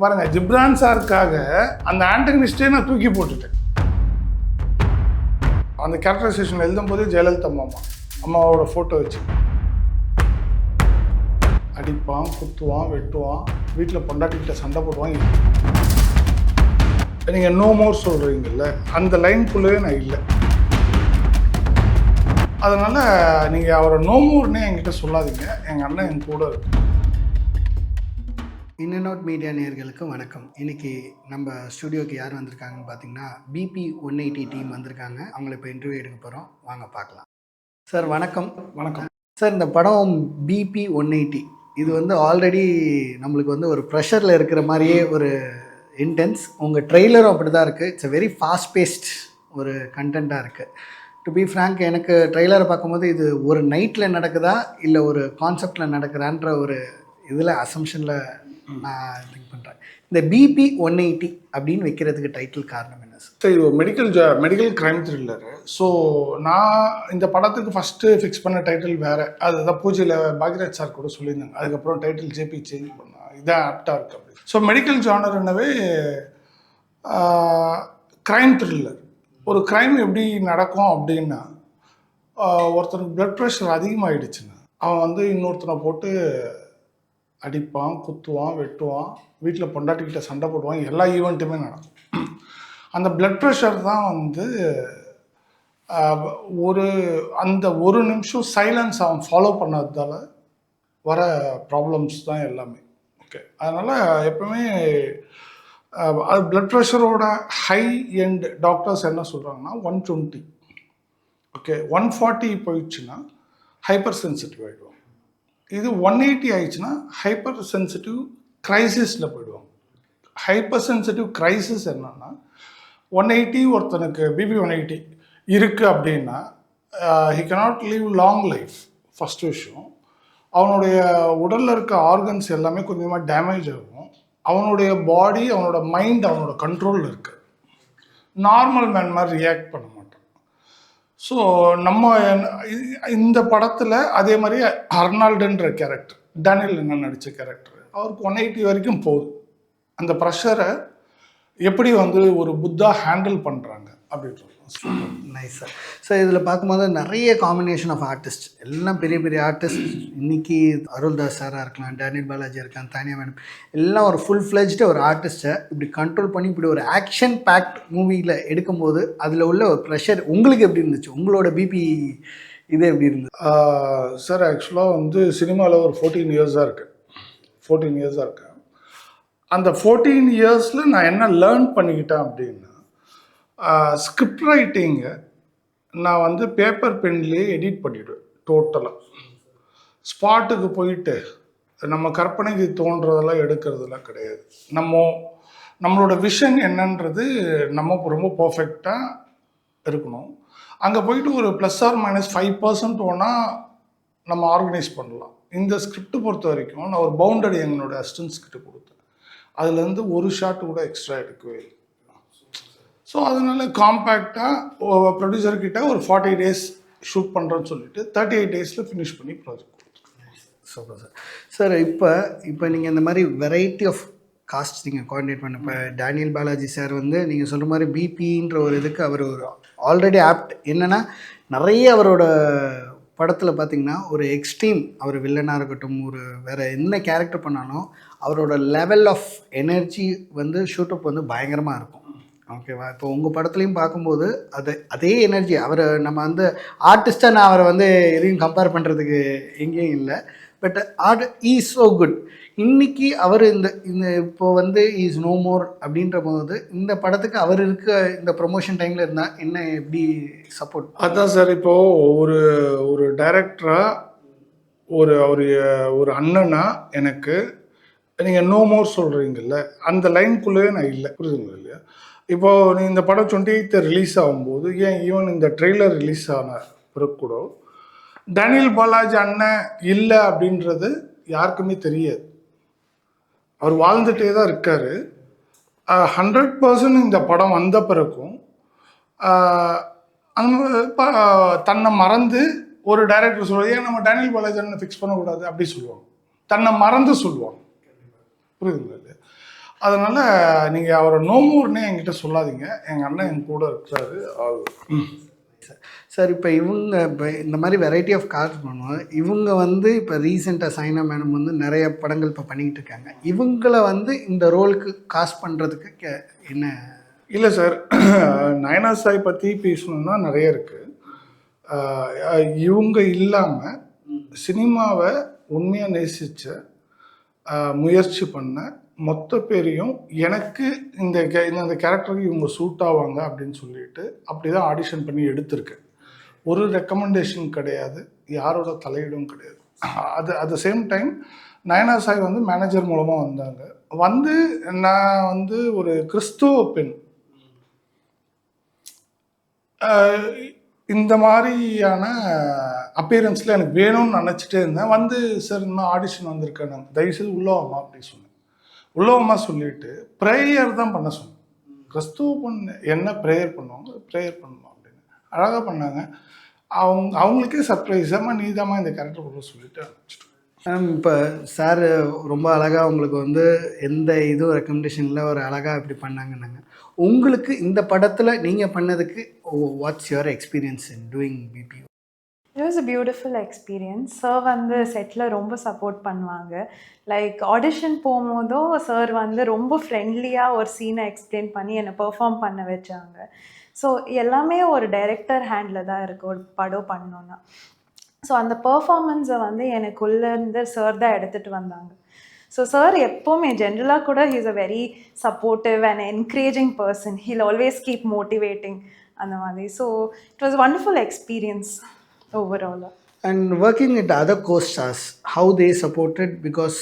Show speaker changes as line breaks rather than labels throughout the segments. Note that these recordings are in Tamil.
பாருங்க, ஜிப்ரான் சாருக்காக அந்த ஆண்டகனிஸ்டே நான் தூக்கி போட்டுட்டேன். அந்த கேரக்டரைசேஷன் எழுதும் போதே ஜெயலலிதா அம்மாவோட ஃபோட்டோ வச்சு அடிப்பான், குத்துவான், வெட்டுவான், வீட்டில் பொண்டாட்டிக்கிட்ட சண்டை போடுவான். நீங்கள் நோ மோர் சொல்கிறீங்கல்ல, அந்த லைனுக்குள்ளேயே நான் இல்லை. அதனால் நீங்கள் அவரை நோ மோர்னே என்கிட்ட சொல்லாதீங்க. எங்கள் அண்ணன் என் கூட இருக்கு.
இன் அண்ட் அவுட் மீடியா நேயர்களுக்கு வணக்கம். இன்றைக்கி நம்ம ஸ்டுடியோக்கு யார் வந்திருக்காங்கன்னு பார்த்தீங்கன்னா BP 180 டீம் வந்திருக்காங்க. அவங்கள இப்போ இன்டர்வியூ எடுக்க போகிறோம், வாங்க பார்க்கலாம். சார் வணக்கம்.
வணக்கம்
சார். இந்த படம் BP 180 இது வந்து ஆல்ரெடி நம்மளுக்கு வந்து ஒரு ப்ரெஷரில் இருக்கிற மாதிரியே ஒரு இன்டென்ஸ். உங்கள் ட்ரெய்லரும் அப்படி தான் இருக்குது. It's a very fast paced ஒரு கண்டென்ட்டாக இருக்குது. டு பி ஃப்ராங்க், எனக்கு ட்ரெய்லரை பார்க்கும்போது இது ஒரு நைட்டில் நடக்குதா இல்லை ஒரு கான்செப்டில் நடக்குதான்ற ஒரு இதில் அசம்ஷனில் நான் திங்க் பண்ணுறேன். இந்த BP 180 அப்படின்னு வைக்கிறதுக்கு டைட்டில் காரணம் என்ன சார்?
சரி, இது மெடிக்கல் க்ரைம் த்ரில்லரு. ஸோ நான் இந்த படத்துக்கு ஃபஸ்ட்டு ஃபிக்ஸ் பண்ண டைட்டில் வேறு. அதுதான் பூஜையில் பாக்யராஜ் சார் கூட சொல்லியிருந்தாங்க. அதுக்கப்புறம் டைட்டில் JP சேஞ்ச் பண்ணால் இதான் ஆப்டாக இருக்குது அப்படி. ஸோ மெடிக்கல் ஜானர்னாவே க்ரைம் த்ரில்லர். ஒரு க்ரைம் எப்படி நடக்கும் அப்படின்னா, ஒருத்தனுக்கு பிளட் ப்ரெஷர் அதிகமாகிடுச்சுன்னா அவன் வந்து இன்னொருத்தனை போட்டு அடிப்பான், குத்துவான், வெட்டுவான், வீட்டில் பொண்டாட்டிக்கிட்ட சண்டை போடுவான். எல்லா ஈவெண்ட்டுமே நடக்கும். அந்த பிளட் ப்ரெஷர் தான் வந்து அந்த ஒரு நிமிஷம் சைலன்ஸ் அவன் ஃபாலோ பண்ணதால் வர ப்ராப்ளம்ஸ் தான் எல்லாமே. ஓகே, அதனால் எப்பவுமே அது பிளட் ப்ரெஷரோட ஹை எண்ட் டாக்டர்ஸ் என்ன சொல்கிறாங்கன்னா 120. ஓகே, 140 போயிடுச்சுன்னா ஹைப்பர் சென்சிட்டிவ் ஆகிடுவாங்க. இது 180 ஆயிடுச்சுன்னா ஹைப்பர் சென்சிட்டிவ் கிரைசிஸில் போயிடுவாங்க. ஹைப்பர் சென்சிட்டிவ் கிரைசிஸ் என்னன்னா, 180 ஒருத்தனுக்கு BP 180 இருக்குது அப்படின்னா he cannot live long life. First விஷயம், அவனுடைய உடலில் இருக்க ஆர்கன்ஸ் எல்லாமே கொஞ்சமாக டேமேஜ் ஆகும். அவனுடைய பாடி, அவனோட மைண்ட் அவனோட கண்ட்ரோலில் இருக்குது. நார்மல் மேன் மாதிரி ரியாக்ட் பண்ண மாட்டான். ஸோ நம்ம இந்த படத்தில் அதே மாதிரி அர்னால்டுன்ற கேரக்டர், டேனியல் என்ன நடித்த கேரக்டர், அவருக்கு 180 வரைக்கும் போகுது. அந்த ப்ரெஷரை எப்படி வந்து ஒரு புத்தா ஹேண்டில் பண்ணுறாங்க அப்படின்றது
நைஸ் சார். ஸோ இதில் பார்க்கும்போது நிறைய காம்பினேஷன் ஆஃப் ஆர்டிஸ்ட், எல்லாம் பெரிய பெரிய ஆர்டிஸ்ட். இன்றைக்கி அருள்தாஸ் சாராக இருக்கலாம், டேனியல் பாலாஜி இருக்கான், தானியா மேடம், எல்லாம் ஒரு ஃபுல் ஃப்ளெஜ்டு ஒரு ஆர்டிஸ்ட்டை இப்படி கண்ட்ரோல் பண்ணி இப்படி ஒரு ஆக்ஷன் பேக்ட் மூவியில் எடுக்கும்போது அதில் உள்ள ஒரு ப்ரெஷர் உங்களுக்கு எப்படி இருந்துச்சு? உங்களோட BP இது எப்படி இருந்தது?
சார், ஆக்சுவலாக வந்து சினிமாவில் ஒரு 14 இயர்ஸாக இருக்கேன். அந்த 14 இயர்ஸில் நான் என்ன லேர்ன் பண்ணிக்கிட்டேன் அப்படின்னா, ஸ்கிரிப்ட் ரைட்டிங்கை நான் வந்து பேப்பர் பென்லேயே எடிட் பண்ணிவிடுவேன். டோட்டலாக ஸ்பாட்டுக்கு போயிட்டு நம்ம கற்பனைக்கு தோன்றதெல்லாம் எடுக்கிறதுலாம் கிடையாது. நம்மளோட விஷன் என்னன்றது நம்ம ரொம்ப பர்ஃபெக்டாக இருக்கணும். அங்கே போயிட்டு ஒரு +or-5% வேணால் நம்ம ஆர்கனைஸ் பண்ணலாம். இந்த ஸ்கிரிப்ட் பொறுத்த வரைக்கும் நான் ஒரு பவுண்டரி எங்களோட அசிஸ்டன்ஸ் கிட்ட கொடுத்தேன். அதுலேருந்து ஒரு ஷாட் கூட எக்ஸ்ட்ரா எடுக்கவே இல்லை. ஸோ அதனால் காம்பேக்டாக ப்ரொடியூசர்கிட்ட ஒரு 40 டேஸ் ஷூட் பண்ணுறோன்னு சொல்லிட்டு 38 டேஸில் ஃபினிஷ் பண்ணி ப்ராஜெக்ட் கொடுத்துருக்கேன்.
Super sir. சார், இப்போ நீங்கள் இந்த மாதிரி வெரைட்டி ஆஃப் காஸ்ட் நீங்கள் கோஆர்டினேட் பண்ண, இப்போ டேனியல் பாலாஜி சார் வந்து நீங்கள் சொல்கிற மாதிரி BPன்ற ஒரு இதுக்கு அவர் ஒரு ஆல்ரெடி ஆப்ட். என்னென்னா, நிறைய அவரோட படத்தில் பார்த்திங்கன்னா ஒரு எக்ஸ்ட்ரீம், அவர் வில்லனாக இருக்கட்டும், ஒரு வேறு என்ன கேரக்டர் பண்ணாலும் அவரோட லெவல் ஆஃப் எனர்ஜி வந்து ஷூட்டப் வந்து பயங்கரமாக இருக்கும். ஓகேவா? இப்போ உங்கள் படத்துலையும் பார்க்கும்போது அதே எனர்ஜி, அவர் நம்ம வந்து ஆர்டிஸ்ட்டாக நான் அவரை வந்து எதையும் கம்பேர் பண்ணுறதுக்கு எங்கேயும் இல்லை. But is so good. இன்றைக்கி அவர் இந்த இப்போ வந்து இஸ் நோ மோர் அப்படின்ற போது இந்த படத்துக்கு அவர் இருக்க இந்த ப்ரொமோஷன் டைமில் இருந்தால் என்ன எப்படி சப்போர்ட்?
அதான் சார், இப்போது ஒரு டைரக்டராக ஒரு அண்ணனா எனக்கு நீங்கள் நோ மோர் சொல்கிறீங்கல்ல, அந்த லைனுக்குள்ளேயே நான் இல்லை. புரியுதுங்களா இல்லையா? இப்போது நீ இந்த படம் 28 ரிலீஸ் ஆகும்போது, ஏன் ஈவன் இந்த ட்ரெய்லர் ரிலீஸ் ஆன பிறகு கூட டேனியல் பாலாஜி அண்ணன் இல்லை அப்படின்றது யாருக்குமே தெரியாது. அவர் வாழ்ந்துட்டே தான் இருக்கார். 100% இந்த படம் வந்த பிறகும் தன்னை மறந்து ஒரு டைரக்டர் சொல்லுவாங்க, ஏன் நம்ம டேனியல் பாலாஜி அண்ணனை ஃபிக்ஸ் பண்ணக்கூடாது அப்படி சொல்லுவாங்க. தன்னை மறந்து சொல்லுவாங்க. புரியுதுங்களா இல்லையா? அதனால் நீங்கள் அவரை நோமூர்னே என்கிட்ட சொல்லாதீங்க. எங்கள் அண்ணன் என் கூட இருக்கிறாரு.
சார் இப்போ இவங்க இப்போ இந்த மாதிரி வெரைட்டி ஆஃப் காஸ்ட் பண்ணுவாங்க. இவங்க வந்து இப்போ ரீசெண்டாக சைனா மேடம் வந்து நிறைய படங்கள் இப்போ பண்ணிக்கிட்டு இருக்காங்க. இவங்கள வந்து இந்த ரோலுக்கு காஸ்ட் பண்ணுறதுக்கு என்ன?
இல்லை சார், நயனா சாய் பற்றி பேசணுன்னா நிறைய இருக்குது. இவங்க இல்லாமல் சினிமாவை உண்மையாக நேசித்த முயற்சி பண்ண மொத்த பேரையும் எனக்கு இந்த கேரக்டருக்கு இவங்க சூட் ஆவாங்க அப்படின்னு சொல்லிட்டு அப்படி தான் ஆடிஷன் பண்ணி எடுத்திருக்கேன். ஒரு ரெக்கமெண்டேஷன் கிடையாது, யாரோட தலையீடும் கிடையாது. At the same time Nayana Sai வந்து மேனேஜர் மூலமாக வந்தாங்க. வந்து நான் வந்து ஒரு கிறிஸ்துவ பெண் இந்த மாதிரியான அப்பியரன்ஸில் எனக்கு வேணும்னு நினச்சிட்டே இருந்தேன். வந்து சார் இந்த மாதிரி ஆடிஷன் வந்திருக்கேன், நான் தயவுசெய்து உள்ளவாமா அப்படி சொன்னேன். உள்ளவமா சொல்லிட்டு ப்ரேயர் தான் பண்ண சொன்னேன். கிறிஸ்துவ பொண்ணு என்ன ப்ரேயர் பண்ணுவாங்க, ப்ரேயர் பண்ணுமா அப்படின்னு அழகாக பண்ணாங்க. அவங்களுக்கே சர்ப்ரைஸாக நீதாம்மா இந்த கேரக்டர் பண்ண சொல்லிட்டு ஆரம்பிச்சிட்டோம்.
இப்போ சார் ரொம்ப அழகாக உங்களுக்கு வந்து எந்த இதுவும் ரெக்கமெண்டேஷன் இல்லை, ஒரு அழகாக இப்படி பண்ணாங்கன்னாங்க. உங்களுக்கு இந்த படத்தில் நீங்கள் பண்ணதுக்கு what's your experience in doing BB?
It was a beautiful experience. Sir வந்து செட்டில் ரொம்ப சப்போர்ட் பண்ணுவாங்க. லைக் ஆடிஷன் போகும்போதும் சார் வந்து ரொம்ப ஃப்ரெண்ட்லியாக ஒரு சீனை எக்ஸ்பிளைன் பண்ணி என்னை பெர்ஃபார்ம் பண்ண வச்சாங்க. ஸோ எல்லாமே ஒரு டைரக்டர் ஹேண்டில் தான் இருக்குது ஒரு படம் பண்ணோன்னா. ஸோ அந்த பெர்ஃபார்மன்ஸை வந்து எனக்குள்ளேருந்து சார் தான் எடுத்துகிட்டு வந்தாங்க. ஸோ சார் எப்போவுமே ஜென்ரலாக கூட he's a very supportive and encouraging person. He'll always keep motivating அந்த மாதிரி. So it was wonderful experience overall.
And working with other co-stars, how they supported, because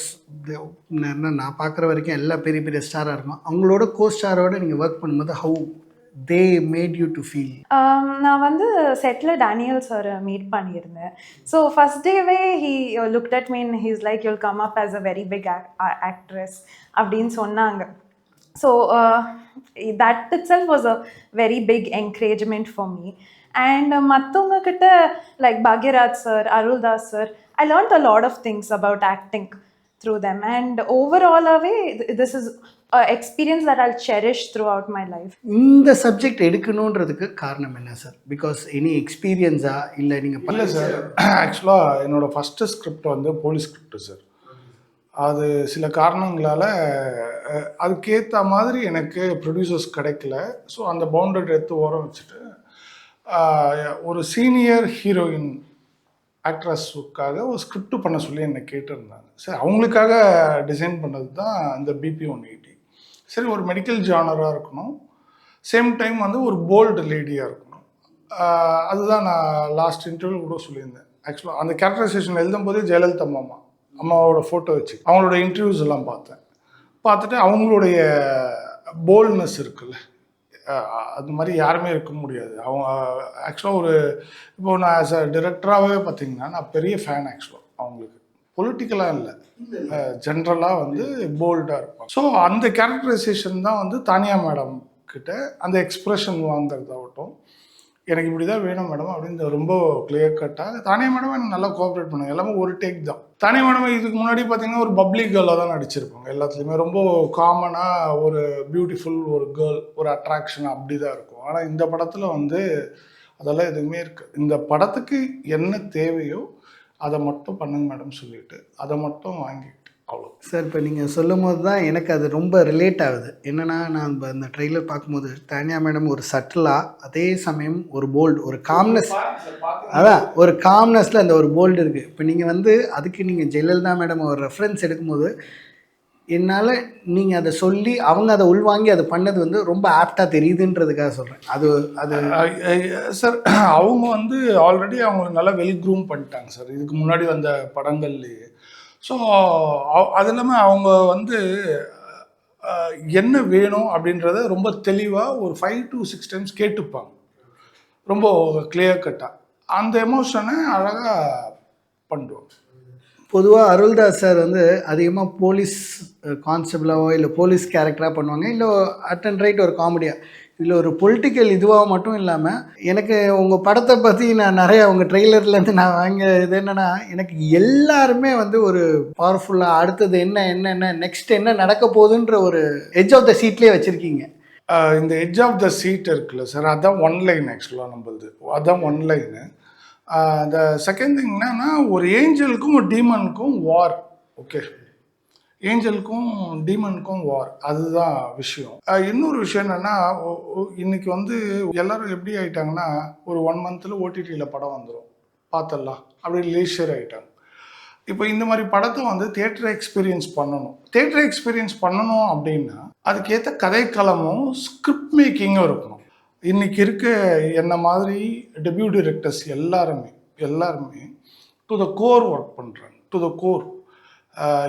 நான் பார்க்குற வரைக்கும் எல்லா பெரிய பெரிய ஸ்டாராக இருக்கும், அவங்களோட கோஸ்டாரோட நீங்கள் ஒர்க் பண்ணும்போது how they made you to feel?
நான் வந்து செட்டில் டேனியல் சார் மீட் பண்ணியிருந்தேன். ஸோ ஃபஸ்ட் டேவே he looked at mean he's like you'll come up as a very big actress அப்படின்னு சொன்னாங்க. So that itself was a very big encouragement for me. And மற்றவங்க கிட்ட like Bhagyaraj sir, Aruldas sir, I learned a lot of things about acting through them. And ஓவராலாகவே this is experience that I'll cherish throughout my life.
இந்த சப்ஜெக்ட் எடுக்கணுன்றதுக்கு காரணம் என்ன சார்? பிகாஸ் எனி எக்ஸ்பீரியன்ஸா இல்லை நீங்கள்?
இல்லை சார், ஆக்சுவலாக என்னோடய ஃபஸ்ட்டு ஸ்கிரிப்ட் வந்து போலீஸ் ஸ்கிரிப்ட் சார். அது சில காரணங்களால் அதுக்கேற்ற மாதிரி எனக்கு ப்ரொடியூசர்ஸ் கிடைக்கல. ஸோ அந்த பவுண்டரி எடுத்து ஓரம் வச்சுட்டு ஒரு சீனியர் ஹீரோயின் ஆக்ட்ரஸுக்காக ஒரு ஸ்கிரிப்ட் பண்ண சொல்லி என்னை கேட்டிருந்தாங்க. சரி, அவங்களுக்காக டிசைன் பண்ணது தான் இந்த பிபி 180. சரி, ஒரு மெடிக்கல் ஜானராக இருக்கணும், சேம் டைம் வந்து ஒரு போல்டு லேடியாக இருக்கணும். அதுதான் நான் லாஸ்ட் இன்டர்வியூ கூட சொல்லியிருந்தேன். ஆக்சுவலாக அந்த கேரக்டரைசேஷன் எழுதும் போதே ஜெயலலிதா அம்மாவோட ஃபோட்டோ வச்சு அவங்களோட இன்டர்வியூஸ் எல்லாம் பார்த்துட்டு அவங்களுடைய போல்ட்னஸ் இருக்குல்ல, அது மாதிரி யாருமே இருக்க முடியாது. அவங்க ஆக்சுவலாக இப்போ நான் ஆஸ் அ டிரெக்டராகவே பார்த்தீங்கன்னா நான் பெரிய ஃபேன் ஆக்சுவலாக அவங்களுக்கு. பொலிட்டிக்கலாக இல்லை, ஜென்ரலாக வந்து போல்டாக இருப்பாங்க. ஸோ அந்த கேரக்டரைசேஷன் தான் வந்து தானியா மேடம் கிட்ட அந்த எக்ஸ்ப்ரெஷன் வாங்குறதாகட்டும், எனக்கு இப்படி தான் வேணும் மேடம் அப்படின்னு ரொம்ப கிளியர் கட்டாக தானியா மேடம் எனக்கு நல்லா கோஆப்ரேட் பண்ணாங்க. எல்லாமே ஒரு டேக் தான். தானியா மேடம் இதுக்கு முன்னாடி பார்த்தீங்கன்னா ஒரு பப்ளிக் கேர்ளாக தான் நடிச்சிருப்பாங்க. எல்லாத்துலேயுமே ரொம்ப காமனாக ஒரு பியூட்டிஃபுல் ஒரு கேர்ள், ஒரு அட்ராக்ஷன் அப்படி தான் இருக்கும். ஆனால் இந்த படத்தில் வந்து அதெல்லாம் எதுவுமே இருக்குது. இந்த படத்துக்கு என்ன தேவையோ அதை மட்டும் பண்ணுங்க மேடம் சொல்லிட்டு அதை மட்டும் வாங்கிட்டு அவ்வளோ.
சார், இப்போ நீங்கள் சொல்லும் போது தான் எனக்கு அது ரொம்ப ரிலேட் ஆகுது. என்னென்னா, நான் இப்போ இந்த ட்ரெய்லர் பார்க்கும்போது தானியா மேடம் ஒரு சட்டிலாக, அதே சமயம் ஒரு போல்டு, ஒரு காம்னஸ், அதான் ஒரு காம்னஸில் அந்த ஒரு போல்டு இருக்குது. இப்போ நீங்கள் வந்து அதுக்கு நீங்கள் ஜெயலலிதா மேடம் ஒரு ரெஃபரன்ஸ் எடுக்கும்போது என்னால் நீங்கள் அதை சொல்லி அவங்க அதை உள்வாங்கி அதை பண்ணது வந்து ரொம்ப ஆப்டாக தெரியுதுன்றதுக்காக சொல்கிறேன். அது
சார், அவங்க வந்து ஆல்ரெடி அவங்க நல்லா வெல் க்ரூம் பண்ணிட்டாங்க சார் இதுக்கு முன்னாடி வந்த படங்கள்லேயே. ஸோ அது இல்லாமல் அவங்க வந்து என்ன வேணும் அப்படின்றத ரொம்ப தெளிவாக ஒரு 5 to 6 டைம்ஸ் கேட்டுப்பாங்க, ரொம்ப கிளியர் கட்டாக. அந்த எமோஷனை அழகாக பண்ணுவாங்க.
பொதுவாக அருள்தாஸ் சார் வந்து அதிகமாக போலீஸ் கான்ஸ்டபிளாவோ இல்லை போலீஸ் கேரக்டராக பண்ணுவாங்க, இல்லை அட் அண்ட் ரைட் ஒரு காமெடியாக. இதில் ஒரு பொலிட்டிக்கல் இதுவாக மட்டும் இல்லாமல் எனக்கு உங்கள் படத்தை பற்றி நான் நிறைய உங்கள் ட்ரெய்லர்லேருந்து நான் இது என்னென்னா எனக்கு எல்லாருமே வந்து ஒரு பவர்ஃபுல்லாக அடுத்தது என்ன நெக்ஸ்ட் என்ன நடக்க போகுதுன்ற ஒரு எட்ஜ் ஆஃப் த சீட்லேயே வச்சுருக்கீங்க.
இந்த எட்ஜ் ஆஃப் த சீட் இருக்குல்ல சார், அதான் ஒன்லைன் ஆக்சுவலாக நம்மளது, அதான் ஒன்லைனு. த செகண்ட் திங் என்னன்னா, ஒரு ஏஞ்சலுக்கும் ஒரு டீமனுக்கும் வார். ஓகே, ஏஞ்சலுக்கும் டீமனுக்கும் வார், அதுதான் விஷயம். இன்னொரு விஷயம் என்னென்னா, இன்னைக்கு வந்து எல்லாரும் எப்படி ஆகிட்டாங்கன்னா, ஒரு 1 மந்த்தில் ஓடிடியில் படம் வந்துடும் பார்த்துடலாம் அப்படி லீஷர் ஆகிட்டாங்க. இப்போ இந்த மாதிரி படத்தை வந்து தியேட்டர் எக்ஸ்பீரியன்ஸ் பண்ணணும். தியேட்டர் எக்ஸ்பீரியன்ஸ் பண்ணணும் அப்படின்னா அதுக்கேற்ற கதைக்களமும் ஸ்கிரிப்ட் மேக்கிங்கும் இருக்கணும். இன்னைக்கு இருக்க என்ன மாதிரி டெபியூ டைரக்டர்ஸ் எல்லாருமே டு த கோர் ஒர்க் பண்ணுறாங்க. To the core.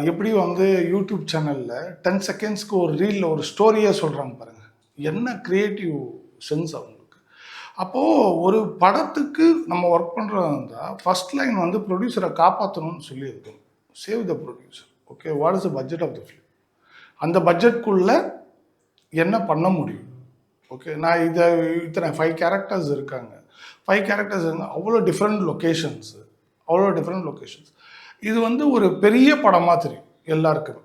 எப்படி வந்து யூடியூப் சேனலில் 10 செகண்ட்ஸ்க்கு ஒரு ரீலில் ஒரு ஸ்டோரியே சொல்கிறாங்க பாருங்கள், என்ன க்ரியேட்டிவ் சென்ஸ் அவங்களுக்கு. அப்போது ஒரு படத்துக்கு நம்ம ஒர்க் பண்ணுறதா இருந்தால் ஃபஸ்ட் லைன் வந்து ப்ரொடியூசரை காப்பாற்றணும்னு சொல்லியிருக்கணும். Save the producer. Okay, what is the budget of the film, அந்த பட்ஜெட்குள்ளே என்ன பண்ண முடியும். ஓகே, நான் இத்தனை 5 கேரக்டர்ஸ் இருக்காங்க, 5 கேரக்டர்ஸ் அவ்வளோ டிஃப்ரெண்ட் லொக்கேஷன்ஸு, இது வந்து ஒரு பெரிய படமாக தெரியும் எல்லாருக்குமே.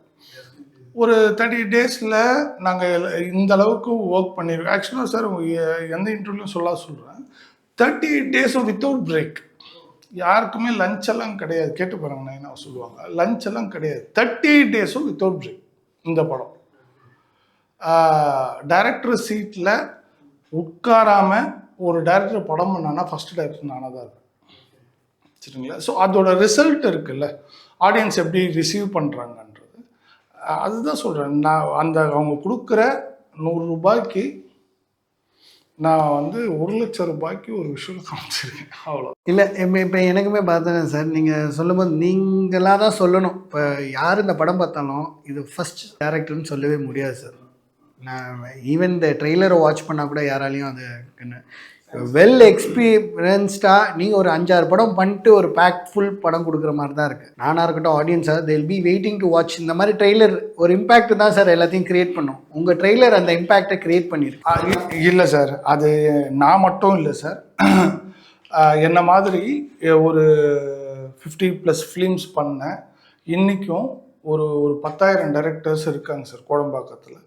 ஒரு 30 டேஸில் நாங்கள் இந்த அளவுக்கு ஒர்க் பண்ணியிருக்கோம். ஆக்சுவலாக சார் எந்த இன்டர்வியூலையும் சொல்கிறேன், 38 டேஸும் வித்தவுட் பிரேக். யாருக்குமே லஞ்ச் எல்லாம் கிடையாது. கேட்டு பாருங்க, நான் என்ன சொல்லுவாங்க, லஞ்ச் எல்லாம் கிடையாது. 38 டேஸும் வித்தவுட் பிரேக் இந்த படம். டைரக்டர் சீட்டில் உட்காராமல் ஒரு டைரக்டர் படம் பண்ணானா ஃபஸ்ட்டு டைரக்டர் நானாக தான் இருப்பேன். சரிங்களா? ஸோ அதோட ரிசல்ட் இருக்குல்ல, ஆடியன்ஸ் எப்படி ரிசீவ் பண்ணுறாங்கன்றது, அதுதான் சொல்கிறேன். நான் அந்த அவங்க கொடுக்குற 100 ரூபாய்க்கு நான் வந்து 1,00,000 ரூபாய்க்கு ஒரு விஷயம் காமிச்சிருக்கேன், அவ்வளோ.
இல்லை, இப்போ எனக்குமே பார்த்தேன் சார், நீங்கள் சொல்லும்போது நீங்களாக தான் சொல்லணும். இப்போ யார் இந்த படம் பார்த்தாலும் இது ஃபஸ்ட் டேரக்டர்னு சொல்லவே முடியாது சார். நான் ஈவன் இந்த ட்ரெய்லரை வாட்ச் பண்ணால் கூட யாராலையும் அது வெல் எக்ஸ்பீரியன்ஸ்டாக நீங்கள் ஒரு 5-6 படம் பண்ணிட்டு ஒரு பேக் ஃபுல் படம் கொடுக்குற மாதிரி தான் இருக்குது. நானாக இருக்கட்டும், ஆடியன்ஸாக they will be waiting to watch. இந்த மாதிரி ட்ரெய்லர் ஒரு இம்பேக்ட் தான் சார் எல்லாத்தையும் கிரியேட் பண்ணும். உங்கள் ட்ரெய்லர் அந்த இம்பேக்டை கிரியேட் பண்ணியிருக்கு.
இல்லை சார், அது நான் மட்டும் இல்லை சார், என்ன மாதிரி ஒரு 50+ ஃபிலிம்ஸ் பண்ண இன்றைக்கும் ஒரு 10,000 டைரக்டர்ஸ் இருக்காங்க சார் கோடம்பாக்கத்தில்.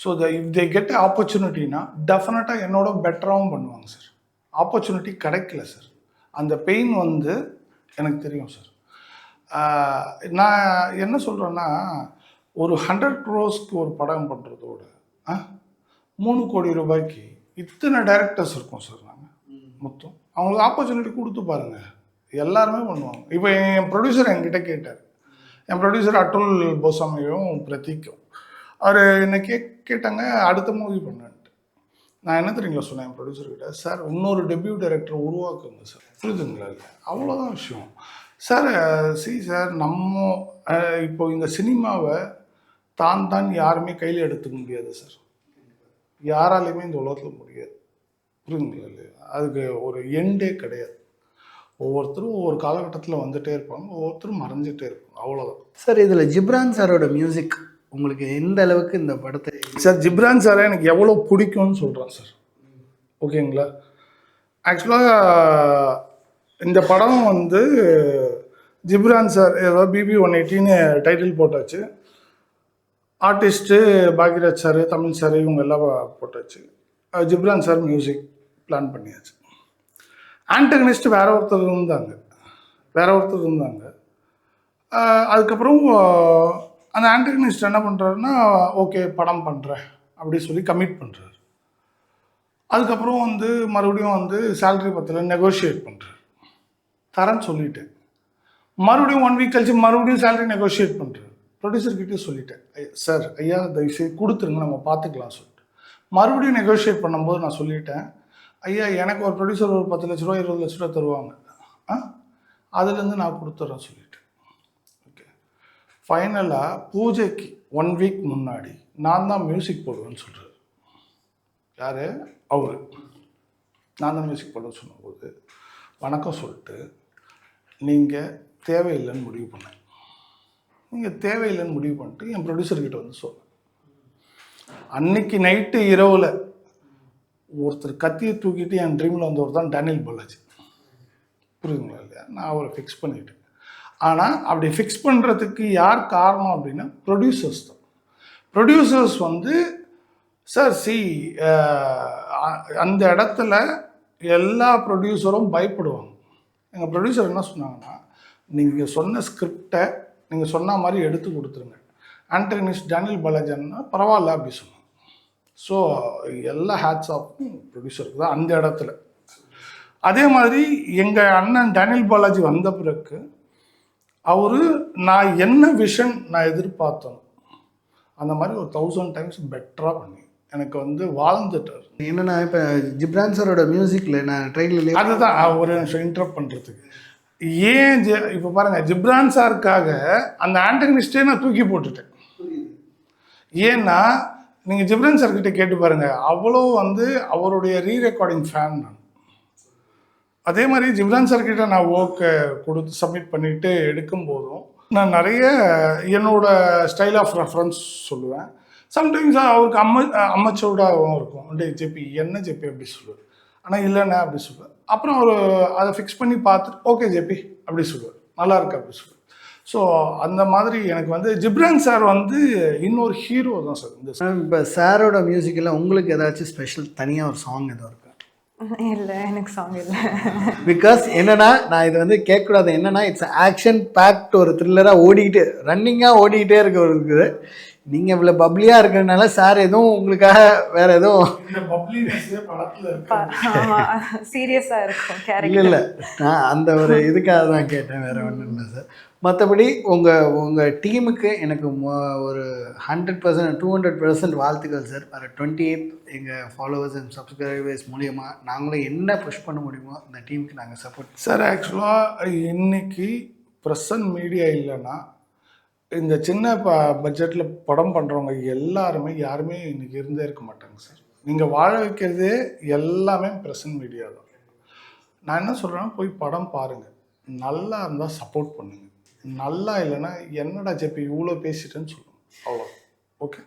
ஸோ இஃப் தே கெட் ஆப்பர்ச்சுனிட்டினா டெஃபினட்டாக என்னோட பெட்டராகவும் பண்ணுவாங்க சார். ஆப்பர்ச்சுனிட்டி கிடைக்கல சார், அந்த பெயின் வந்து எனக்கு தெரியும் சார். நான் என்ன சொல்கிறேன்னா, ஒரு 100 crores ஒரு படம் பண்ணுறதோட 3 கோடி ரூபாய்க்கு இத்தனை டைரக்டர்ஸ் இருக்கும் சார். நாங்கள் மொத்தம் அவங்களுக்கு ஆப்பர்ச்சுனிட்டி கொடுத்து பாருங்கள், எல்லாருமே பண்ணுவாங்க. இப்போ என் ப்ரொடியூசர் என்கிட்ட கேட்டார், என் ப்ரொடியூசர் அட்டுல் போசாமியும் பிரதீக்கும். அவர் என்னை கேட்டாங்க அடுத்த மூவி பண்ணன்ட்டு. நான் என்ன தெரியுங்களா சொன்னேன் என் ப்ரொடியூசர்கிட்ட, சார் இன்னொரு டெபியூ டைரக்டர் உருவாக்குங்க சார், புரியுதுங்களா? இல்லை, அவ்வளோதான் விஷயம் சார். சார் நம்ம இப்போ இந்த சினிமாவை தான் யாருமே கையில் எடுத்துக்க முடியாது சார், யாராலையுமே இந்த உலகத்தில் முடியாது, புரியுதுங்களா? இல்லையா? அதுக்கு ஒரு எண்டே கிடையாது. ஒவ்வொருத்தரும் ஒவ்வொரு காலகட்டத்தில் வந்துகிட்டே இருப்பாங்க, ஒவ்வொருத்தரும் மறைஞ்சிட்டே இருப்பாங்க, அவ்வளோதான்
சார். இதில் ஜிப்ரான் சாரோட மியூசிக் உங்களுக்கு எந்த அளவுக்கு இந்த படத்தை
சார், ஜிப்ரான் சாரை எனக்கு எவ்வளோ பிடிக்கும்னு சொல்கிறேன் சார். ஓகேங்களா? ஆக்சுவலாக இந்த படம் வந்து ஜிப்ரான் சார் ஏதோ பிபி 180ன்னு டைட்டில் போட்டாச்சு. Artist Bhagyaraj sir, Tamil sir, இவங்க எல்லாம் போட்டாச்சு. ஜிப்ரான் சார் மியூசிக் பிளான் பண்ணியாச்சு. ஆண்டகனிஸ்ட் வேற ஒருத்தர் இருந்தாங்க. அதுக்கப்புறம் அந்த ஆண்டகனிஸ்ட் என்ன பண்ணுறாருன்னா, ஓகே படம் பண்ணுறேன் அப்படி சொல்லி கமிட் பண்ணுறாரு. அதுக்கப்புறம் வந்து மறுபடியும் வந்து சேலரி பத்தில் நெகோஷியேட் பண்ணுறாரு. தரேன்னு சொல்லிட்டேன். மறுபடியும் 1 வீக் கழிச்சு மறுபடியும் சேலரி நெகோஷியேட் பண்ணுறாரு. ப்ரொடியூசர்கிட்டே சொல்லிட்டேன், சார் ஐயா தயவுசெய்து கொடுத்துருங்க, நம்ம பார்த்துக்கலாம் சொல்லிட்டு. மறுபடியும் நெகோஷியேட் பண்ணும்போது நான் சொல்லிட்டேன், ஐயா எனக்கு ஒரு ப்ரொடியூசர் ஒரு 10 லட்ச ரூபா 20 லட்ச ரூபா தருவாங்க, அதுலேருந்து நான் கொடுத்துட்றேன் சொல்லிட்டேன். ஓகே, ஃபைனலாக பூஜைக்கு 1 வீக் முன்னாடி நான் தான் மியூசிக் போடுவேன்னு சொல்கிறார். யார்? அவர். நான் தான் மியூசிக் போடுவேன்னு சொன்னபோது வணக்கம் சொல்லிட்டு நீங்கள் தேவையில்லைன்னு முடிவு பண்ணேன். நீங்கள் தேவையில்லைன்னு முடிவு பண்ணிட்டு என் ப்ரொடியூசர்கிட்ட வந்து சொன்னேன். அன்னைக்கு நைட்டு இரவில் ஒருத்தர் கத்தியை தூக்கிட்டு என் ட்ரீமில் வந்தவர் தான் டேனியல் பாலாஜி. புரியுதுங்களா இல்லையா? நான் அவரை ஃபிக்ஸ் பண்ணிட்டேன். ஆனால் அப்படி ஃபிக்ஸ் பண்ணுறதுக்கு யார் காரணம் அப்படின்னா ப்ரொடியூசர்ஸ் தான். ப்ரொடியூசர்ஸ் வந்து சார் அந்த இடத்துல எல்லா ப்ரொடியூசரும் பயப்படுவாங்க. எங்கள் ப்ரொடியூசர் என்ன சொன்னாங்கன்னா, நீங்கள் சொன்ன ஸ்கிரிப்டை நீங்கள் சொன்ன மாதிரி எடுத்து கொடுத்துருங்க. ஆண்டனிஸ்ட் டேனியல் பாலாஜின்னா பரவாயில்ல அப்படி சொன்னாங்க. ஸோ எல்லா ஹேட்ஸ் ஆஃப் ப்ரொடியூசருக்கு தான் அந்த இடத்துல. அதே மாதிரி எங்கள் அண்ணன் டேனியல் பாலாஜி வந்த பிறகு அவர் நான் என்ன விஷன் நான் எதிர்பார்த்தோம் அந்த மாதிரி ஒரு 1000 டைம்ஸ் பெட்டராக பண்ணி எனக்கு வந்து வாழ்ந்துட்டார்.
என்னன்னா இப்போ ஜிப்ரான் சாரோட மியூசிக்கில் நான் ட்ரெயின்லேயே
அதுதான் ஒரு நிமிஷம் இன்டரப்ட் பண்ணுறதுக்கு ஏன் இப்போ பாருங்கள், ஜிப்ரான் சாருக்காக அந்த ஆண்டனிஸ்டே நான் தூக்கி போட்டுட்டேன். ஏன்னா நீங்கள் ஜிப்ரான் சார்கிட்ட கேட்டு பாருங்கள், அவ்வளோ வந்து அவருடைய ரீரெக்கார்டிங் ஃபேன் நான். அதே மாதிரி ஜிப்ரான் சார்கிட்ட நான் ஒர்க்கை கொடுத்து சப்மிட் பண்ணிவிட்டு எடுக்கும்போதும் நான் நிறைய என்னோட ஸ்டைல் ஆஃப் ரெஃபரன்ஸ் சொல்லுவேன். சம்டைம்ஸ் அவருக்கு அம்மச்சோடாகவும் இருக்கும். டே ஜெப்பி என்ன ஜெப்பி அப்படி சொல்லுவார், ஆனால் இல்லைண்ணே அப்படி சொல்லுவார். அப்புறம் அவர் அதை ஃபிக்ஸ் பண்ணி பார்த்துட்டு ஓகே ஜெப்பி அப்படி சொல்லுவார், நல்லா இருக்கு அப்படி சொல்லுவார். ஸோ அந்த மாதிரி எனக்கு வந்து ஜிப்ரான் சார் வந்து இன்னொரு ஹீரோ தான் சார். இந்த
இப்போ சாரோட மியூசிக்கில் உங்களுக்கு ஏதாச்சும் ஸ்பெஷல் தனியாக ஒரு சாங் எதுவும் இருக்கா?
இல்லை, எனக்கு சாங் இல்லை.
பிகாஸ் என்னன்னா நான் இது வந்து கேட்கக்கூடாது. என்னன்னா இட்ஸ் ஆக்ஷன் பேக்ட் ஒரு த்ரில்லராக ஓடிக்கிட்டு ரன்னிங்காக ஓடிக்கிட்டே இருக்க ஒரு இருக்குது. நீங்கள் இவ்வளோ பப்ளியாக இருக்கிறதுனால சார் எதுவும் உங்களுக்காக வேற எதுவும்
சீரியஸாக இருக்கும்
இல்லை
கேரக்டர்.
இல்லை, நான் அந்த ஒரு இதுக்காக தான் கேட்டேன், வேற ஒன்றும் இல்லை சார். மற்றபடி உங்கள் டீமுக்கு எனக்கு ஒரு 100% 200% வாழ்த்துக்கள் சார். வர 28th எங்கள் ஃபாலோவர்ஸ் அண்ட் சப்ஸ்கிரைபர்ஸ் மூலியமாக நாங்களும் என்ன புஷ் பண்ண முடியுமோ அந்த டீமுக்கு நாங்கள் சப்போர்ட்.
சார் ஆக்சுவலாக இன்னைக்கு ப்ரெசன்ட் மீடியா இல்லைன்னா இந்த சின்ன பட்ஜெட்டில் படம் பண்ணுறவங்க எல்லாருமே யாருமே இன்னைக்கு இருந்தே இருக்க மாட்டாங்க சார். நீங்கள் வாழ வைக்கிறதே எல்லாமே ப்ரெசன்ட் மீடியா தான். நான் என்ன சொல்கிறேன்னா, போய் படம் பாருங்கள், நல்லா இருந்தால் சப்போர்ட் பண்ணுங்கள், நல்லா இல்லைன்னா என்னடா ஜெப்பி இவ்வளோ பேசிட்டேன்னு சொல்லுங்கள், அவ்வளோ. ஓகே.